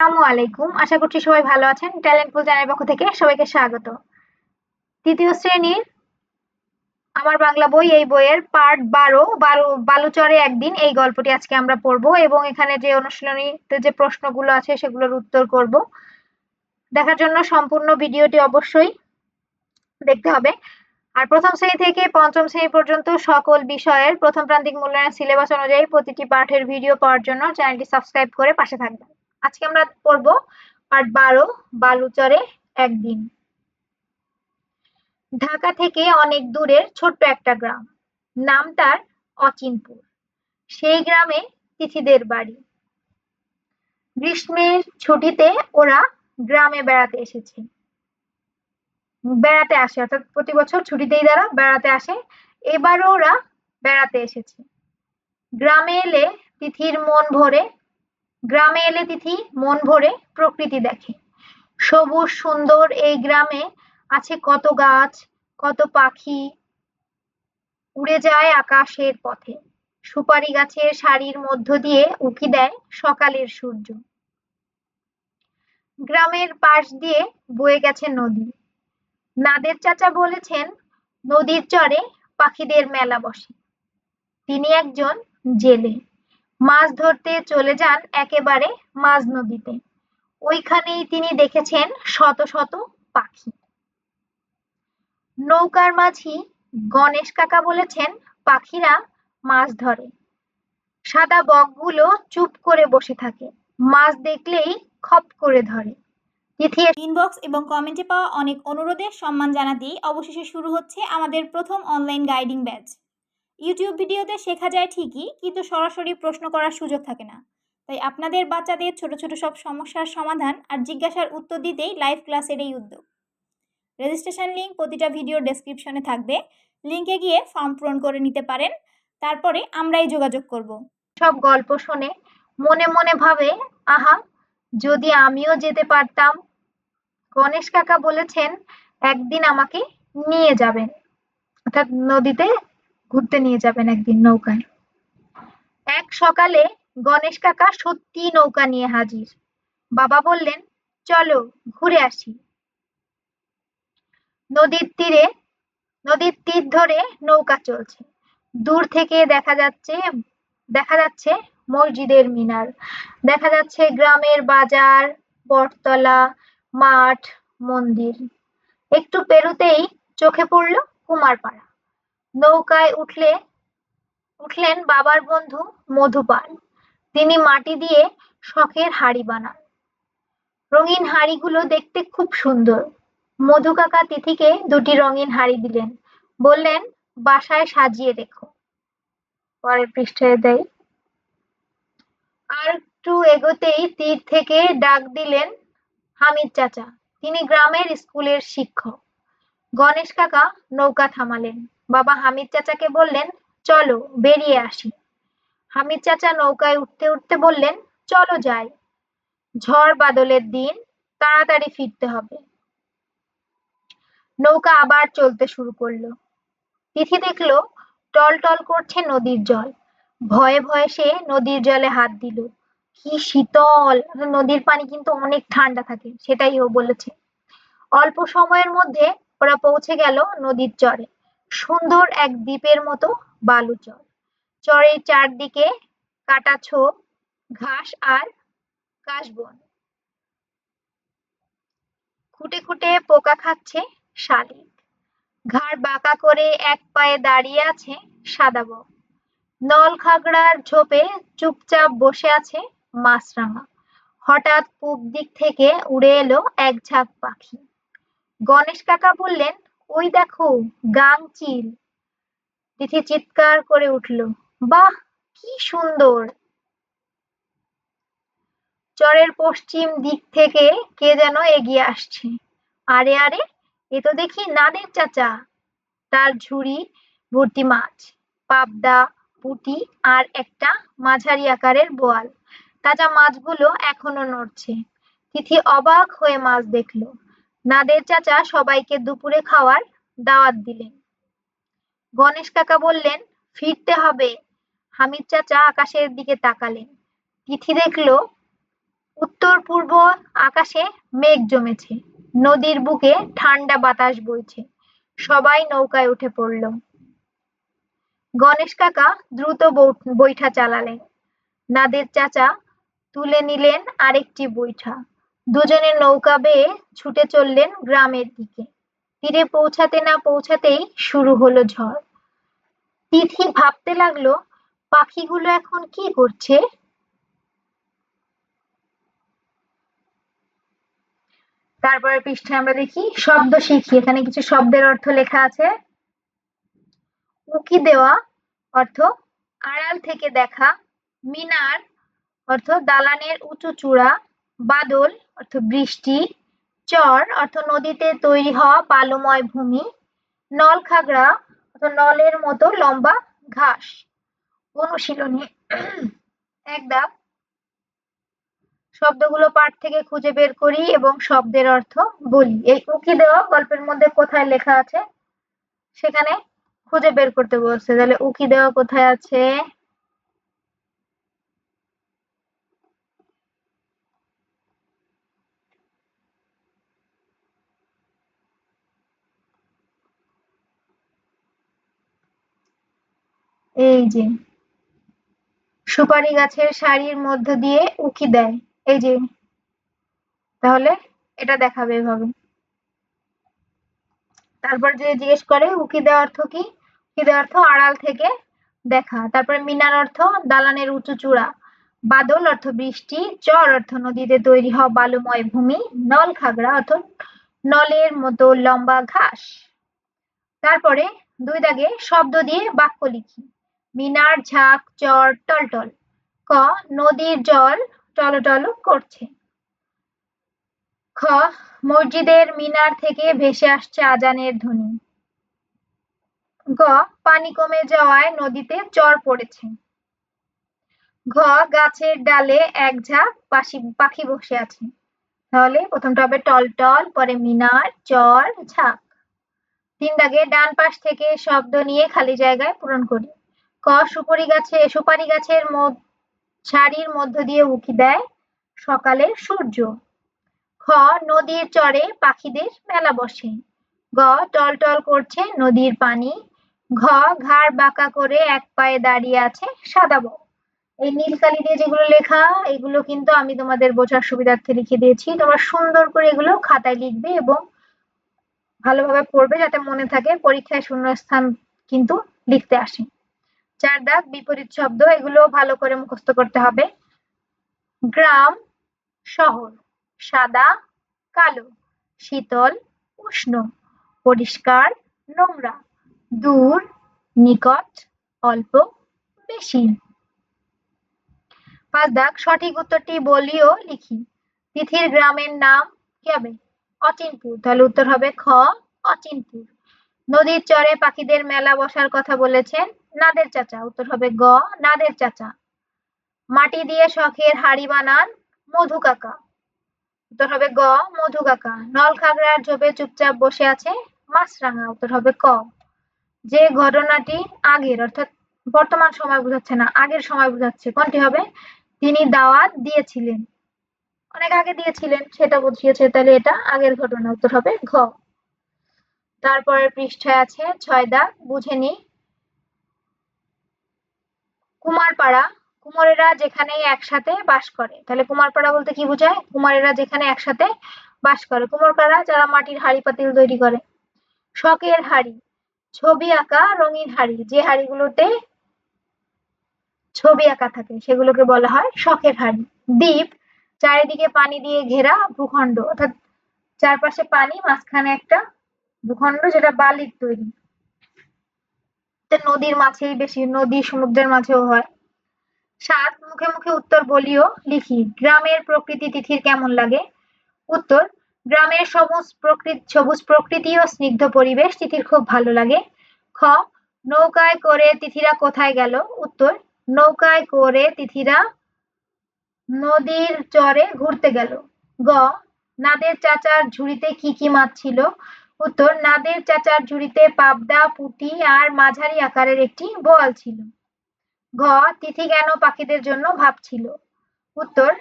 আসসালামু আলাইকুম। আশা করছি সবাই ভালো আছেন। ট্যালেন্ট পুল চ্যানেলের পক্ষ থেকে সবাইকে স্বাগত। তৃতীয় শ্রেণীর আমার বাংলা বই এই বইয়ের পার্ট 12 বালুচরে একদিন এই গল্পটি আজকে আমরা পড়বো এবং এখানে যে অনুশীলনীতে যে প্রশ্নগুলো আছে সেগুলোর উত্তর করব। দেখার জন্য সম্পূর্ণ ভিডিওটি অবশ্যই দেখতে হবে। আর প্রথম শ্রেণী থেকে পঞ্চম শ্রেণী পর্যন্ত সকল বিষয়ের প্রথম প্রান্তিক মূল্যায়নের সিলেবাস অনুযায়ী প্রতিটি পাঠের ভিডিও পাওয়ার জন্য চ্যানেলটি সাবস্ক্রাইব করে পাশে থাকবেন। আজকে আমরা পড়ব পার্ট 12 বালুচরে একদিন। ঢাকা থেকে অনেক দূরের ছোট্ট একটা গ্রাম, নাম তার অচিনপুর। সেই গ্রামে তিথিদের বাড়ি। গ্রীষ্মের ছুটিতে ওরা গ্রামে বেড়াতে আসে, অর্থাৎ প্রতি বছর ছুটিতেই তারা বেড়াতে আসে। এবারও ওরা বেড়াতে এসেছে। গ্রামে এলে তিথি মন ভরে প্রকৃতি দেখে। সবুজ সুন্দর এই গ্রামে আছে কত গাছ, কত পাখি উড়ে যায় আকাশের পথে। সুপারি গাছের সারির মধ্য দিয়ে উঁকি দেয় সকালের সূর্য। গ্রামের পাশ দিয়ে বয়ে গেছে নদী। নাদের চাচা বলেছেন নদীর চরে পাখিদের মেলা বসে। তিনি একজন জেলে, মাছ ধরতে চলে যান একেবারে মাঝ নদীতে। ওইখানেই তিনি দেখেছেন শত শত পাখি। নৌকার মাঝি গণেশ কাকা বলেছেন পাখিরা মাছ ধরে। সাদা বকগুলো চুপ করে বসে থাকে, মাছ দেখলেই খপ করে ধরে। তিথি ইনবক্স এবং কমেন্টে পাওয়া অনেক অনুরোধের সম্মান জানাতেই অবশেষে শুরু হচ্ছে আমাদের প্রথম অনলাইন গাইডিং ব্যাচ। ইউটিউব ভিডিওতে শেখা যায় ঠিকই, কিন্তু সরাসরি প্রশ্ন করার সুযোগ থাকে না। তাই আপনাদের বাচ্চাদের ছোট ছোট সব সমস্যার সমাধান আর জিজ্ঞাসার উত্তর দিতেই লাইভ ক্লাসের এই উদ্যোগ। রেজিস্ট্রেশন লিঙ্ক প্রতিটা ভিডিওর ডেসক্রিপশনে থাকবে, লিঙ্কে গিয়ে ফর্ম পূরণ করে নিতে পারেন। তারপরে আমরাই যোগাযোগ করব। সব গল্প শুনে মনে মনে ভাবে, আহা যদি আমিও যেতে পারতাম। গণেশ কাকা বলেছেন একদিন আমাকে নিয়ে যাবেন, অর্থাৎ নদীতে ঘুরতে নিয়ে যাবেন একদিন নৌকায়। এক সকালে গণেশ কাকা সত্যি নৌকা নিয়ে হাজির। বাবা বললেন চলো ঘুরে আসি। নদীর তীর ধরে নৌকা চলছে। দূর থেকে দেখা যাচ্ছে মসজিদের মিনার, দেখা যাচ্ছে গ্রামের বাজার, বটতলা, মাঠ, মন্দির। একটু পেরুতেই চোখে পড়ল কুমারপাড়া। নৌকায় উঠলেন বাবার বন্ধু মধুপাল। তিনি মাটি দিয়ে শখের হাঁড়ি বানান। রঙিন হাঁড়িগুলো দেখতে খুব সুন্দর। মধু কাকা তিথিকে দুটি রঙিন হাঁড়ি দিলেন, বললেন বাসায় সাজিয়ে রেখো। পরের পৃষ্ঠায় দেয়, আর একটু এগোতেই তীর থেকে ডাক দিলেন হামিদ চাচা। তিনি গ্রামের স্কুলের শিক্ষক। গণেশ কাকা নৌকা থামালেন। বাবা হামিদ চাচাকে বললেন চলো বেরিয়ে আসি। হামিদ চাচা নৌকায় উঠতে উঠতে বললেন চলো যাই, ঝড় বাদলের দিন, তাড়াতাড়ি ফিরতে হবে। নৌকা আবার চলতে শুরু করলো। তিথি দেখলো টলটল করছে নদীর জল। ভয়ে ভয়ে সে নদীর জলে হাত দিল। কি শীতল! নদীর পানি কিন্তু অনেক ঠান্ডা থাকে, সেটাই ও বলেছে। অল্প সময়ের মধ্যে ওরা পৌঁছে গেল নদীর চরে। সুন্দর এক দ্বীপের মতো বালুচর। চরের চারদিকে কাটাছোপ ঘাস আর কাশবন। খুঁটে খুঁটে পোকা খাচ্ছে শালিক। ঘাড় বাঁকা করে এক পায়ে দাঁড়িয়ে আছে সাদা বক। নলখাগড়ার ঝোপে চুপচাপ বসে আছে মাছরাঙা। হঠাৎ পূব দিক থেকে উড়ে এলো এক ঝাঁক পাখি। গণেশ কাকা বললেন ওই দেখো গাংচিল। তিথি চিৎকার করে উঠল, বাহ কি সুন্দর! চরের পশ্চিম দিক থেকে কে যেন এগিয়ে আসছে। আরে আরে, এ তো দেখি নাদের চাচা। তার ঝুড়ি ভর্তি মাছ, পাবদা, পুঁটি আর একটা মাঝারি আকারের বোয়াল। তাজা মাছগুলো এখনো নড়ছে। তিথি অবাক হয়ে মাছ দেখল। নাদের চাচা সবাইকে দুপুরে খাওয়ার দাওয়াত দিলেন। গণেশ কাকা বললেন ফিরতে হবে। হামিদ চাচা আকাশের দিকে তাকালেন। তিথি দেখল উত্তর পূর্ব আকাশে মেঘ জমেছে, নদীর বুকে ঠান্ডা বাতাস বইছে, সবাই নৌকায় উঠে পড়ল। গণেশ কাকা দ্রুত বৈঠা চালালেন, নাদের চাচা তুলে নিলেন আরেকটি বৈঠা, দুজনে নৌকা বেয়ে ছুটে চললেন গ্রামের দিকে। তীরে পৌঁছাতে না পৌঁছাতেই শুরু হলো ঝড়। তিথি ভাবতে লাগলো, পাখিগুলো এখন কি করছে? তারপরের পৃষ্ঠায় আমরা দেখি শব্দ শিখি। এখানে কিছু শব্দের অর্থ লেখা আছে। উকি দেওয়া অর্থ আড়াল থেকে দেখা, মিনার অর্থ দালানের উঁচু চূড়া, বাদল অর্থ বৃষ্টি, চর অর্থ নদীতে তৈরি হওয়া বালুময় ভূমি, নলখাগড়া অর্থ নলের মতো লম্বা ঘাস। অনুশীলনী ১ দাগ, শব্দগুলো পাঠ থেকে খুঁজে বের করি এবং শব্দের অর্থ বলি। এই উকি দেওয়া গল্পের মধ্যে কোথায় লেখা আছে সেখানে খুঁজে বের করতে বলছে। তাহলে উকি দেওয়া কোথায় আছে? এই যে সুপারি গাছের সারির মধ্য দিয়ে উকি দেয়। এই যে, তাহলে এটা দেখাবে এভাবে। তারপর যে জিজ্ঞেস করে উকি দেওয়ার অর্থ কি? উকি দেওয়ার অর্থ আড়াল থেকে দেখা। তারপরে মিনার অর্থ দালানের উঁচু চূড়া, বাদল অর্থ বৃষ্টি, চর অর্থ নদীতে তৈরি হওয়া বালুময় ভূমি, নলখাগড়া অর্থ নলের মতো লম্বা ঘাস। তারপরে ২ দাগে শব্দ দিয়ে বাক্য লিখি। মিনার, ঝাঁক, চর, টলটল। ক, নদীর জল টলটল করছে। খ, মসজিদের মিনার থেকে ভেসে আসছে আজানের ধ্বনি। গ, পানি কমে যাওয়ায় নদীতে চর পড়েছে। ঘ, গাছের ডালে এক ঝাঁক পাখি বসে আছে। তাহলে প্রথমটা হবে টলটল, পরে মিনার, চর, ঝাঁক। ৩ দাগে ডান পাশ থেকে শব্দ নিয়ে খালি জায়গায় পূরণ করি। ক, সুপারি গাছের সারির মধ্য দিয়ে উঁকি দেয় সকালের সূর্য। খ, নদীর চরে পাখিদের মেলা বসে। গ, টলটল করছে নদীর পানি। ঘ, ঘাড় বাঁকা করে এক পায়ে দাঁড়িয়ে আছে সাদা বক। এই নীল কালি দিয়ে যেগুলো লেখা এগুলো কিন্তু আমি তোমাদের বোঝার সুবিধার্থে লিখে দিয়েছি। তোমরা সুন্দর করে এগুলো খাতায় লিখবে এবং ভালোভাবে পড়বে যাতে মনে থাকে। পরীক্ষায় শূন্যস্থান কিন্তু লিখতে আসে। ৪ দাগ বিপরীত শব্দ, এগুলো ভালো করে মুখস্থ করতে হবে। গ্রাম, শহর, সাদা, কালো, শীতল, উষ্ণ, পরিষ্কার, নোংরা, দূর, নিকট, অল্প, বেশি। ৫ দাগ সঠিক উত্তরটি বলি ও লিখি। তিথির গ্রামের নাম কি হবে? অচিনপুর। তাহলে উত্তর হবে খ, অচিনপুর। নদীর চরে পাখিদের মেলা বসার কথা বলেছেন নাদের চাচা। উত্তর হবে গ, নাদের চাচা। মাটি দিয়ে শখের হাড়ি বানান মধু কাকা। উত্তর হবে গ, মধু কাকা। নলখাগড়ার ঝোপে চুপচাপ বসে আছে মাছরাঙা। উত্তর হবে ক। যে ঘটনাটি আগের অর্থাৎ বর্তমান সময় বোঝাচ্ছে না, আগের সময় বোঝাচ্ছে, কোনটি হবে? তিনি দাওয়াত দিয়েছিলেন, অনেক আগে দিয়েছিলেন সেটা বুঝিয়েছে, তাহলে এটা আগের ঘটনা। উত্তর হবে ঘ। তারপরের পৃষ্ঠায় আছে ৬ দাগ, বুঝে নিই। কুমারপাড়া, কুমোরেরা যেখানে একসাথে বাস করে। তাহলে কুমারপাড়া বলতে কি বোঝায়? কুমারেরা যেখানে একসাথে বাস করে। কুমোরপাড়া যারা মাটির হাঁড়ি পাতিল তৈরি করে। শখের হাঁড়ি, ছবি আঁকা রঙিন হাঁড়ি, যে হাঁড়িগুলোতে ছবি আঁকা থাকে সেগুলোকে বলা হয় শখের হাঁড়ি। দ্বীপ, চারিদিকে পানি দিয়ে ঘেরা ভূখণ্ড, অর্থাৎ চারপাশে পানি, মাঝখানে একটা ভূখণ্ড যেটা বালির তৈরি। নদীর মাঝেই বেশি, নদী সমুদ্রের মাঝেও হয়। ৭, মুখে মুখে উত্তর বলিও লিখি। গ্রামের প্রকৃতি তিথির কেমন লাগে? উত্তর, গ্রামের সবুজ প্রকৃতি ও স্নিগ্ধ পরিবেশ তিথির খুব ভালো লাগে। খ, নৌকায় করে তিথিরা কোথায় গেল? উত্তর, নৌকায় করে তিথিরা নদীর চরে ঘুরতে গেল। গ, নাদের চাচার ঝুড়িতে কি কি মাছ ছিল? উত্তর, নাদের চাচার ঝুড়িতে পাবদা, পুঁটি আর মাঝারি আকারের একটি বোয়াল ছিল। ঘ, তিথি কেন পাখিদের জন্য ভাবছিল? উত্তর,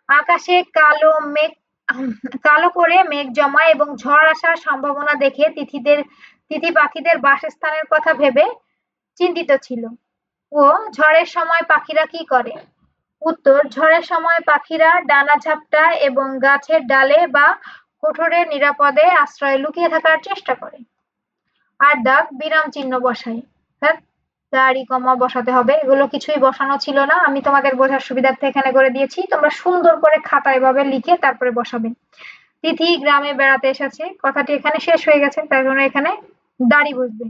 আকাশে কালো করে মেঘ জমায় এবং ঝড় আসার সম্ভাবনা দেখে তিথি পাখিদের বাসস্থানের কথা ভেবে চিন্তিত ছিল। ও ঝড়ের সময় পাখিরা কি করে? উত্তর, ঝড়ের সময় পাখিরা ডানা ঝাপটায় এবং গাছের ডালে বা কোঠরে নিরাপদে আশ্রয়ে লুকিয়ে থাকার চেষ্টা করে। আর দাগ বিরাম চিহ্ন বসাই। অর্থাৎ দাড়ি কমা বসাতে হবে, এগুলো কিছুই বসানো ছিল না, আমি তোমাদের বোঝার সুবিধার্থে এখানে করে দিয়েছি, তোমরা সুন্দর করে খাতায় এভাবে লিখে তারপরে বসাবে। তিথি গ্রামে বেড়াতে এসেছে, কথাটি এখানে শেষ হয়ে গেছে, তার জন্য এখানে দাড়ি বসবে।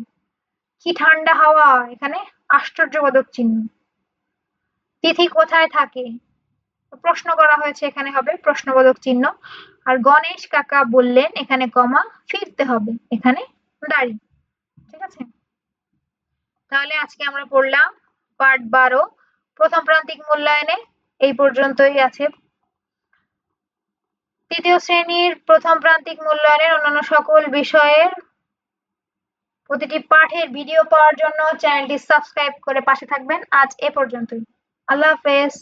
কি ঠান্ডা হাওয়া, এখানে আশ্চর্যবোধক চিহ্ন। তিথি কোথায় থাকে? প্রশ্ন করা হয়েছে, এখানে হবে প্রশ্নবোধক চিহ্ন। আর গণেশ কাকা বললেন, এখানে কমা, ফিরতে হবে, এখানে দাড়ি। ঠিক আছে, তাহলে আজকে আমরা পড়লাম পার্ট 12 প্রথম প্রান্তিক মূল্যায়নে এই পর্যন্তই আছে। তৃতীয় শ্রেণীর প্রথম প্রান্তিক মূল্যায়নের অন্যান্য সকল বিষয়ের প্রতিটি পাঠের ভিডিও পাওয়ার জন্য চ্যানেলটি সাবস্ক্রাইব করে পাশে থাকবেন। আজ এ পর্যন্তই। আল্লাহ হাফেজ।